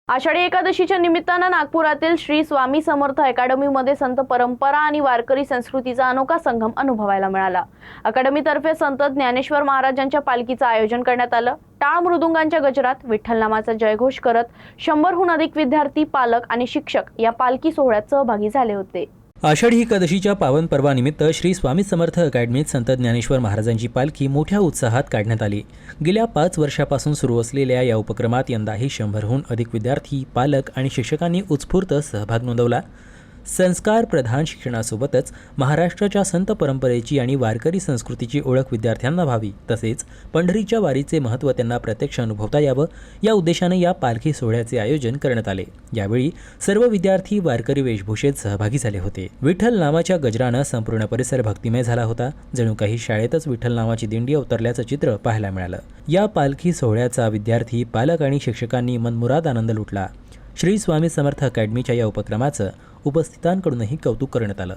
आषाढी एकादशीच्या निमित्तानं नागपुरातील श्री स्वामी समर्थ अकॅडमीमध्ये संत परंपरा आणि वारकरी संस्कृतीचा अनोखा संगम अनुभवायला मिळाला। अकॅडमीतर्फे संत ज्ञानेश्वर महाराजांच्या पालखीचं आयोजन करण्यात आलं। टाळ मृदुंगांच्या गजरात विठ्ठल नामाचा जयघोष करत 100हून अधिक विद्यार्थी, पालक आणि शिक्षक या पालखी सोहळ्यात सहभागी झाले होते। आषाढी एकादशीच्या पावन पर्वानिमित्त श्री स्वामी समर्थ अकॅडमीत संत ज्ञानेश्वर महाराजांची पालखी मोठ्या उत्साहात काढण्यात आली। गेल्या 5 वर्षापासून सुरू असलेल्या या उपक्रमात यंदाही 100हून अधिक विद्यार्थी, पालक आणि शिक्षकांनी उत्स्फूर्त सहभाग नोंदवला। संस्कार प्रधान शिक्षणासोबतच महाराष्ट्राच्या संत परंपरेची आणि वारकरी संस्कृतीची ओळख विद्यार्थ्यांना व्हावी, तसेच पंढरीच्या वारीचे महत्त्व त्यांना प्रत्यक्ष अनुभवता यावं या उद्देशाने या पालखी सोहळ्याचे आयोजन करण्यात आले। यावेळी सर्व विद्यार्थी वारकरी वेशभूषेत सहभागी झाले होते। विठ्ठल नामाच्या गजरानं संपूर्ण परिसर भक्तिमय झाला होता। जणू काही शाळेतच विठ्ठल नामाची दिंडी अवतरल्याचं चित्र पाहायला मिळालं। या पालखी सोहळ्याचा विद्यार्थी, पालक आणि शिक्षकांनी मनमुराद आनंद लुटला। श्री स्वामी समर्थ अकॅडमीच्या या उपक्रमाचं उपस्थितांकडूनही कौतुक करण्यात आलं।